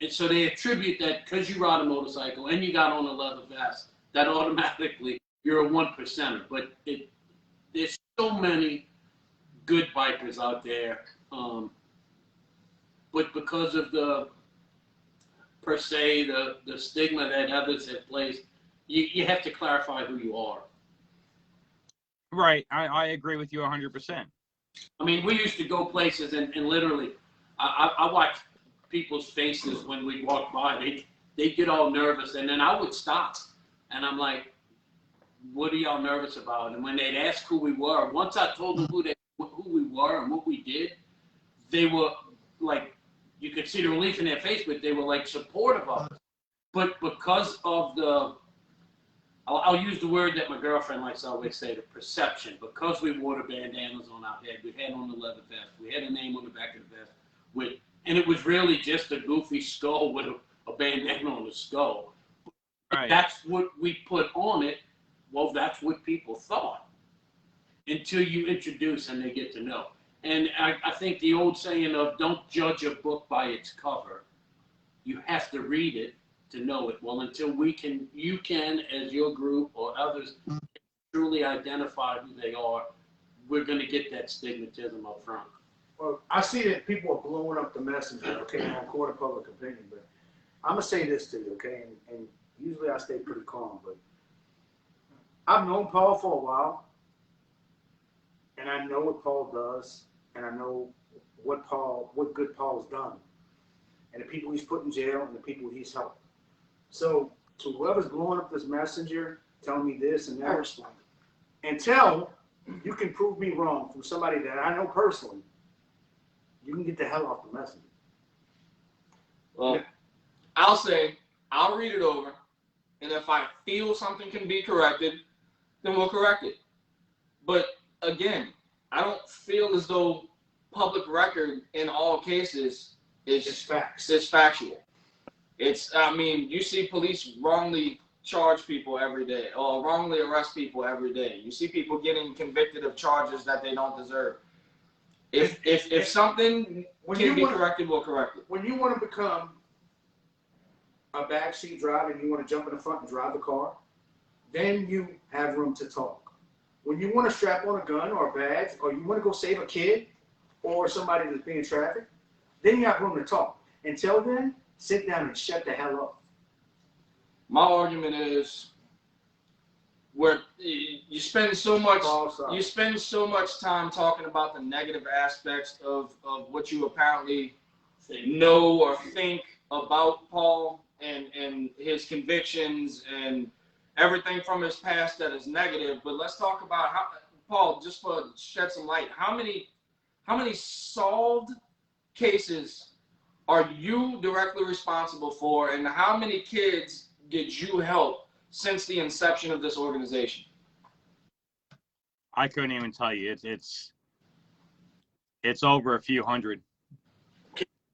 And so they attribute that because you ride a motorcycle and you got on a leather vest, that automatically you're a 1%er. But there's so many good bikers out there, but because of the stigma that others have placed, you have to clarify who you are. Right, I agree with you 100%. I mean, we used to go places and literally, I watched people's faces when we walked by. They'd get all nervous, and then I would stop, and I'm like, what are y'all nervous about? And when they'd ask who we were, once I told them who we were and what we did, they were like, you could see the relief in their face, but they were like supportive of us. But because of I'll use the word that my girlfriend likes to always say, the perception. Because we wore the bandanas on our head, we had on the leather vest, we had a name on the back of the vest, and it was really just a goofy skull with a bandana on the skull. Right. That's what we put on it. Well, that's what people thought until you introduce and they get to know. And I think the old saying of don't judge a book by its cover, you have to read it to know it. Well, until you can, as your group or others, truly identify who they are, we're going to get that stigmatism up front. Well, I see that people are blowing up the messenger, okay, on court of public opinion, but I'm going to say this to you, okay, and usually I stay pretty calm, but I've known Paul for a while, and I know what Paul does, and I know what good Paul's done, and the people he's put in jail and the people he's helped. So to whoever's blowing up this messenger, telling me this and that, until you can prove me wrong from somebody that I know personally, you can get the hell off the messenger. Well, I'll say, I'll read it over, and if I feel something can be corrected, then we'll correct it. But again, I don't feel as though public record in all cases is facts. It's factual. I mean, you see police wrongly charge people every day or wrongly arrest people every day. You see people getting convicted of charges that they don't deserve. If something can be corrected, we'll correct it. When you want to become a backseat driver and you want to jump in the front and drive the car, then you have room to talk. When you want to strap on a gun or a badge, or you want to go save a kid or somebody that's being trafficked, then you have room to talk. Until then, sit down and shut the hell up. My argument is, where you spend so much time talking about the negative aspects of what you apparently know or think about Paul and his convictions and everything from his past that is negative. But let's talk about how, Paul, just for shed some light, how many solved cases are you directly responsible for, and how many kids did you help since the inception of this organization? I couldn't even tell you. It's over a few hundred.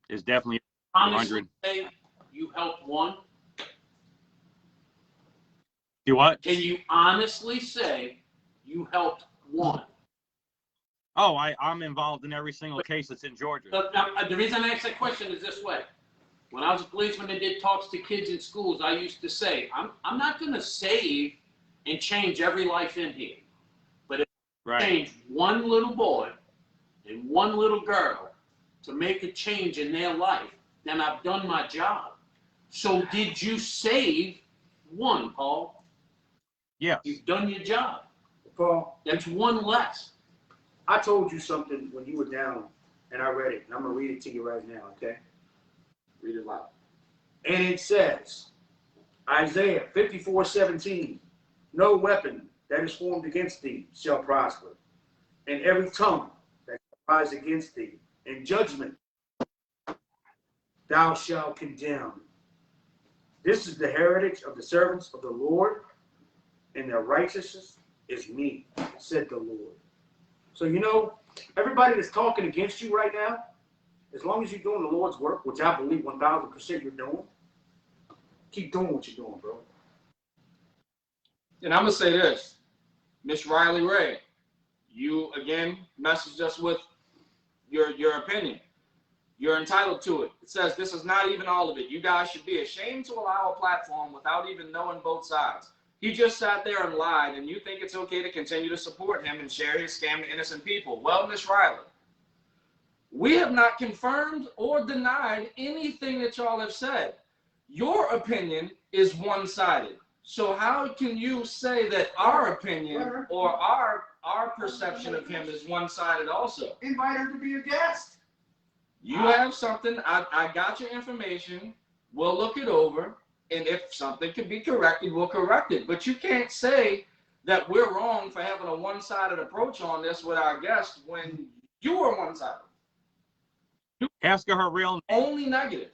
It's definitely a few hundred. Say you helped one? Do what? Can you honestly say you helped one? Oh, I'm involved in every single case that's in Georgia. The reason I ask that question is this way. When I was a policeman and did talks to kids in schools, I used to say, I'm not going to save and change every life in here. But if I change one little boy and one little girl to make a change in their life, then I've done my job. So did you save one, Paul? Yes. You've done your job. Paul, that's one less. I told you something when you were down, and I read it, and I'm going to read it to you right now, okay? Read it loud. And it says, Isaiah 54:17, no weapon that is formed against thee shall prosper, and every tongue that rise against thee in judgment thou shalt condemn. This is the heritage of the servants of the Lord, and their righteousness is me, said the Lord. So, you know, everybody that's talking against you right now, as long as you're doing the Lord's work, which I believe 1,000% you're doing, keep doing what you're doing, bro. And I'm going to say this. Miss Riley Ray, you, again, messaged us with your opinion. You're entitled to it. It says this is not even all of it. You guys should be ashamed to allow a platform without even knowing both sides. He just sat there and lied, and you think it's okay to continue to support him and share his scam to innocent people. Well, Miss Riley, we have not confirmed or denied anything that y'all have said. Your opinion is one-sided. So how can you say that our opinion or our perception of him is one-sided also? Invite her to be a guest. You have something. I got your information. We'll look it over. And if something can be corrected, we'll correct it. But you can't say that we're wrong for having a one-sided approach on this with our guest when you are one-sided. Ask her real name. Only negative.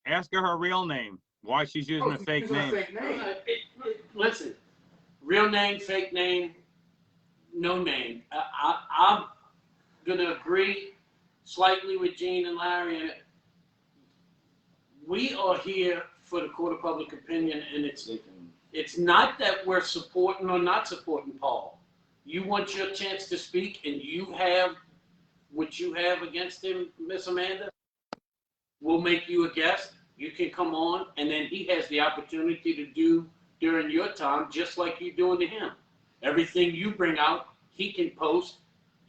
Ask her real name. Why she's using a fake name. listen, real name, fake name, no name. I'm gonna agree slightly with Gene and Larry, and we are here for the court of public opinion, and it's not that we're supporting or not supporting Paul. You want your chance to speak, and you have what you have against him, Miss Amanda. We'll make you a guest. You can come on, and then he has the opportunity to do during your time, just like you're doing to him. Everything you bring out, he can post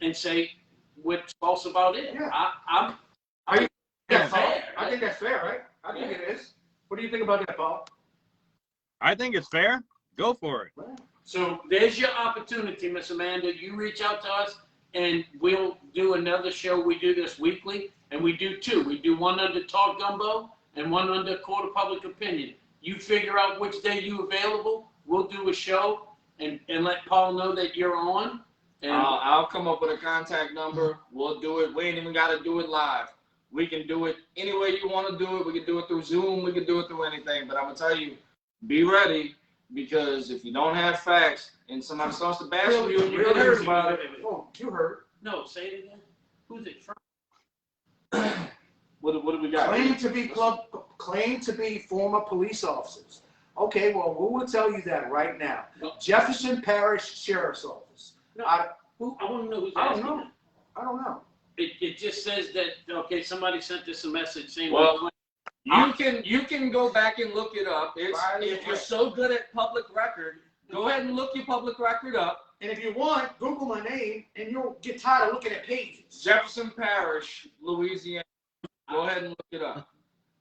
and say what's false about it. Yeah. I think that's fair. I think that's fair, right? I think it is. What do you think about that, Paul? I think it's fair. Go for it. So there's your opportunity, Miss Amanda. You reach out to us, and we'll do another show. We do this weekly, and we do two. We do one under Talk Gumbo and one under Court of Public Opinion. You figure out which day you're available. We'll do a show and let Paul know that you're on. And I'll come up with a contact number. We'll do it. We ain't even got to do it live. We can do it any way you want to do it. We can do it through Zoom. We can do it through anything. But I'm going to tell you, be ready, because if you don't have facts and somebody starts to bash you, you heard about it. Oh, you heard. no, say it again. Who's it from? What do we got? Claim to be former police officers. Okay, well, we will tell you that right now. No. Jefferson Parish Sheriff's Office. No. I I want to know who's don't asking know. that. I don't know. It just says that, okay, somebody sent us a message saying, Well, you can go back and look it up. If you're so good at public record, go ahead and look your public record up. And if you want, Google my name, and you'll get tired of looking at pages. Jefferson Parish, Louisiana. Go ahead and look it up.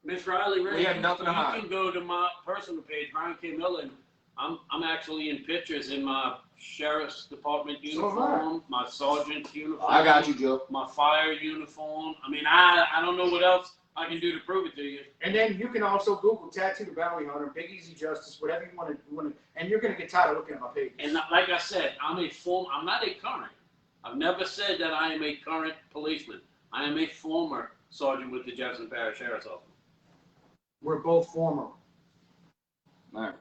Miss Riley, We have nothing to hide. You can go to my personal page, Brian K. Miller. I'm actually in pictures in my sheriff's department uniform, my sergeant's uniform. I got you, Joe. My fire uniform. I mean, I don't know what else I can do to prove it to you. And then you can also Google Tattoo the Bounty Hunter, Big Easy Justice, whatever you want to, and you're going to get tired of looking at my pages. And like I said, I'm not a current. I've never said that I am a current policeman. I am a former sergeant with the Jefferson Parish Sheriff's Office. We're both former. All right.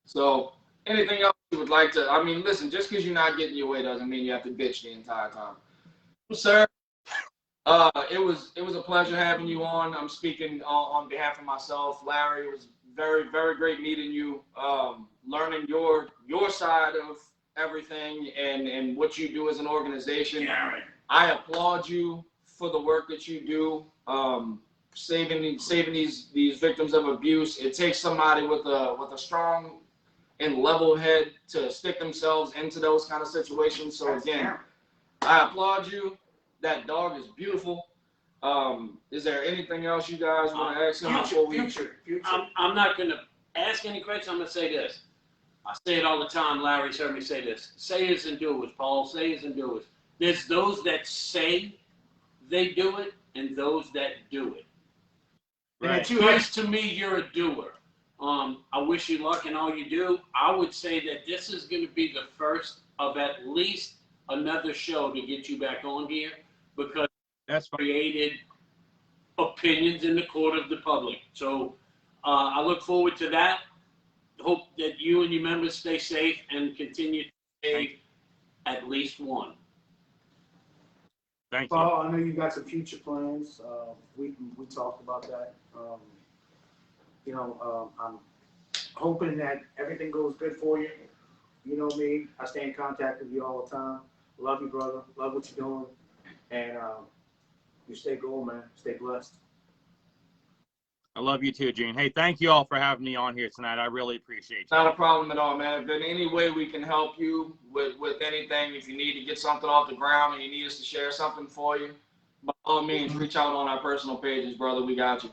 So, anything else you would like to? I mean, listen, just because you're not getting your way doesn't mean you have to bitch the entire time. Well, sir, it was a pleasure having you on. I'm speaking on behalf of myself. Larry, it was very, very great meeting you, learning your side of everything and what you do as an organization. Yeah. I applaud you for the work that you do, saving these victims of abuse. It takes somebody with a strong and level head to stick themselves into those kind of situations. So again, I applaud you. That dog is beautiful. Is there anything else you guys want to ask him before we? Future. I'm not going to ask any questions. I'm going to say this. I say it all the time. Larry's heard me say this. Sayers and doers, Paul. Sayers and doers. There's those that say they do it and those that do it. Right. Because to me, you're a doer. I wish you luck in all you do. I would say that this is going to be the first of at least another show to get you back on here, because That's fine. created opinions in the court of the public. So I look forward to that. Hope that you and your members stay safe and continue to save at least one. Thank you. Paul, I know you got some future plans. We talked about that. I'm hoping that everything goes good for you. You know me. I stay in contact with you all the time. Love you, brother. Love what you're doing. And you stay gold, man. Stay blessed. I love you too, Gene. Hey, thank you all for having me on here tonight. I really appreciate you. Not a problem at all, man. If in any way we can help you with anything, if you need to get something off the ground and you need us to share something for you, by all means, reach out on our personal pages, brother. We got you.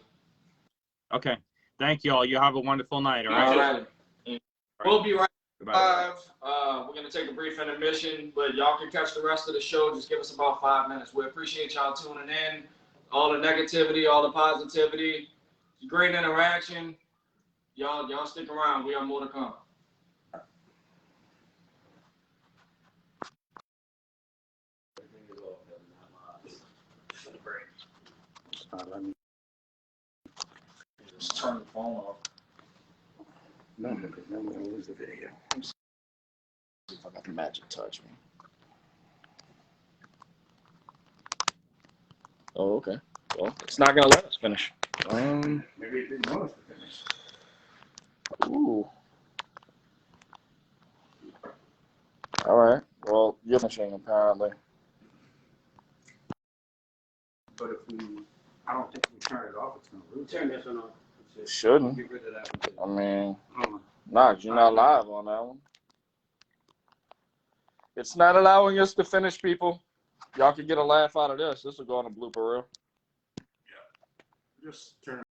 Okay. Thank you all. You have a wonderful night. All All right. right. We'll be right Goodbye. live. We're going to take a brief intermission, but y'all can catch the rest of the show. Just give us about 5 minutes. We appreciate y'all tuning in. All the negativity, all the positivity, great interaction. Y'all stick around. We have more to come. Just turn the phone off. No, because then we're gonna lose the video. Let's see if I got the magic touch me. Oh, okay. Well, it's not gonna let us finish. Maybe it didn't want us to finish. Ooh. All right. Well, you're finishing apparently. But if we, I don't think we turn it off, it's gonna lose. Turn this one off. It shouldn't. Get rid of that I one. mean, Oh. nah, you're not live on that one. It's not allowing us to finish, people. Y'all can get a laugh out of this. This will go on a blooper reel. Just turn it